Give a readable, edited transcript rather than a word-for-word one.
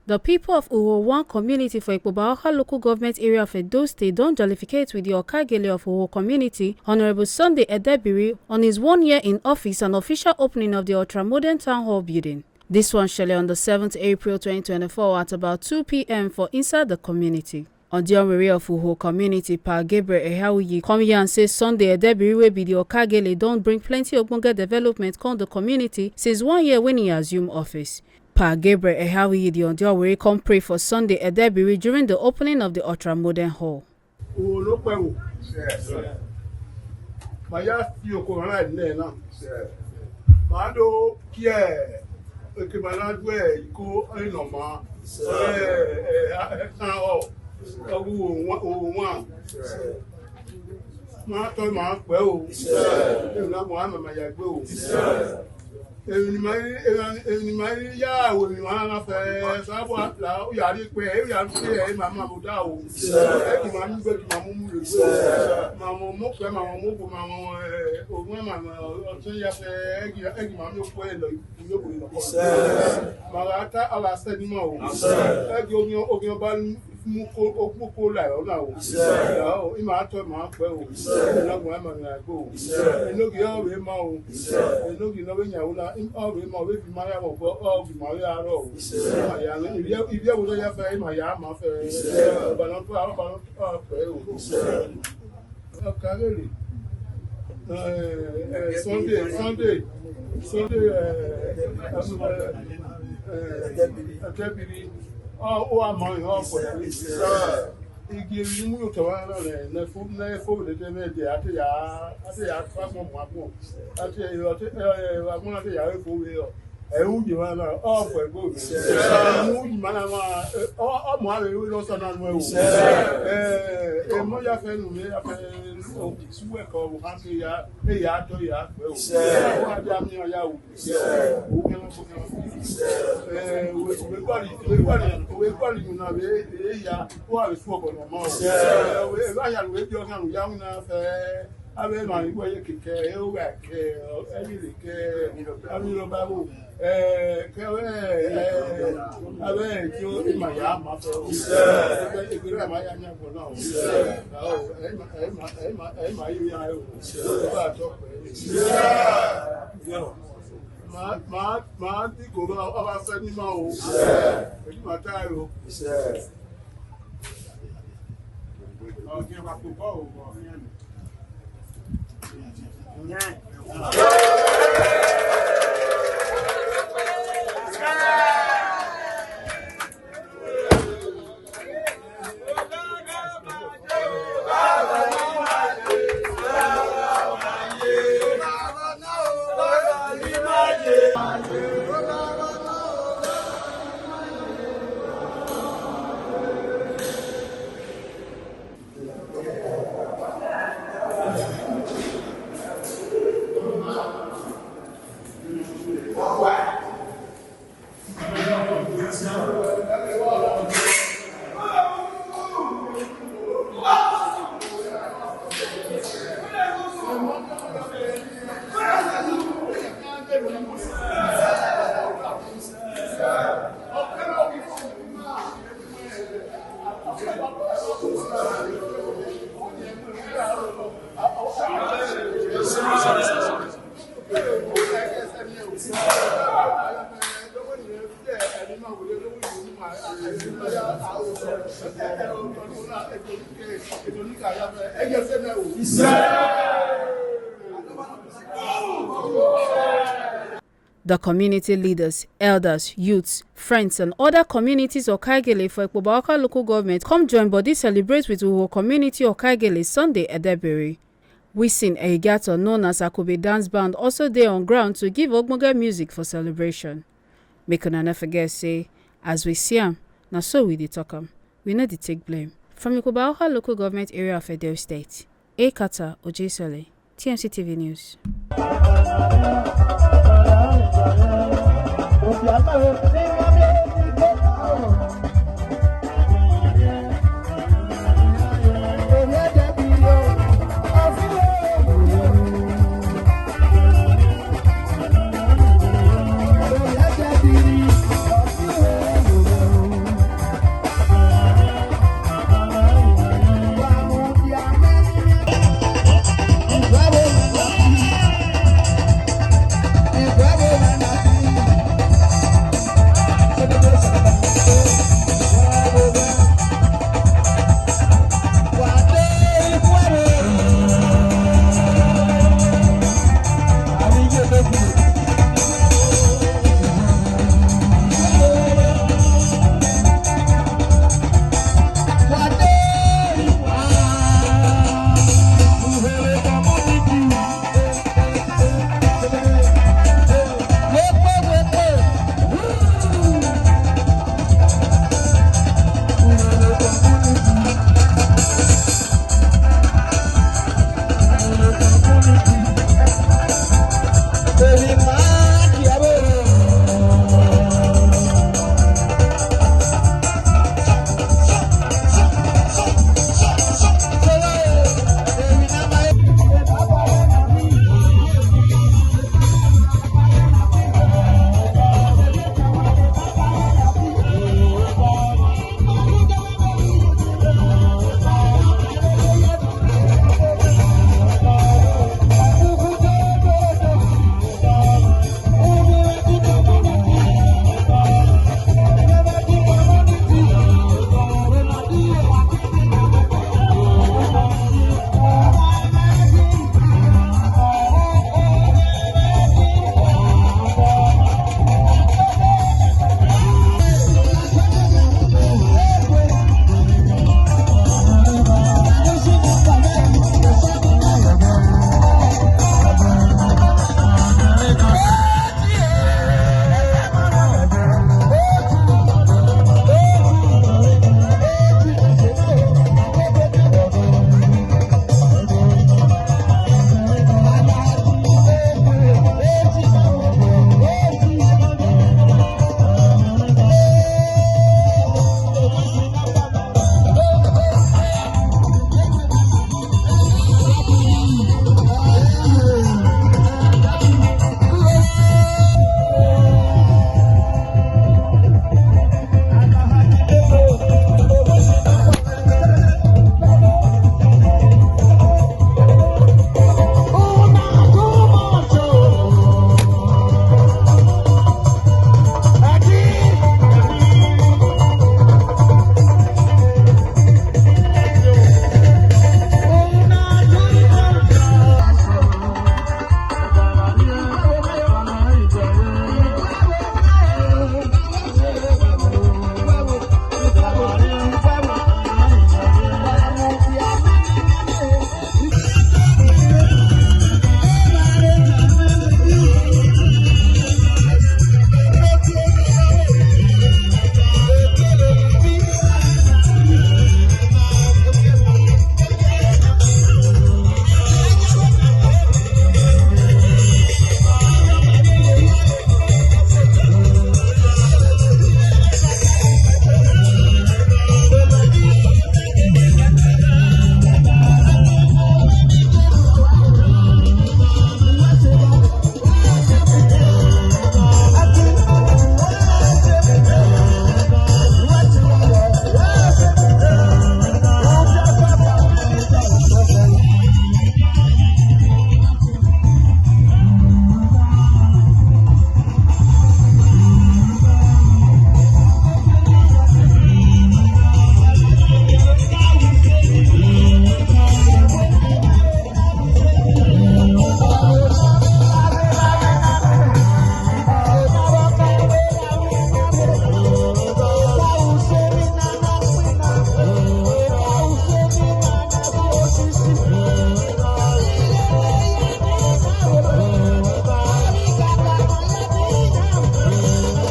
The people of UROHO community for Okaghele local government area of Edo State don't jollificate with the Okaghele of UROHO community, Honorable Sunday Edebiri, on his 1 year in office and official opening of the ultra-modern town hall building. This one shall on the 7th April 2024 at about 2 p.m. for inside the community. Odionwere of UROHO community, Okaghele come here and say Sunday Edebiri will be the Okaghele don't bring plenty of development on the community since 1 year when he assumed office. Okaghele the Odionwere come pray for Sunday Edebiri during the opening of the ultra-modern hall. Edebiri. Oh, I'm on off for it. He gives you to one and the food never the day after ya pass on my book. I tell you, I'm going to say, I would you want off for good. Oh, my, we don't know well. A Moya friend may have a work of happy yard to yard. The community leaders, elders, youths, friends, and other communities of Okaghele for Okaghele local government come Joinbodi celebrate with UROHO community Okaghele Sunday Edebiri. We sing a gator known as Akobe dance band also there on ground to give ogbonge music for celebration. Make una no forget say, as we see am, na so we dey talk am. We no dey take blame. From Okaghele local government area of Edo State, Ekata Ojesele, TMC TV News.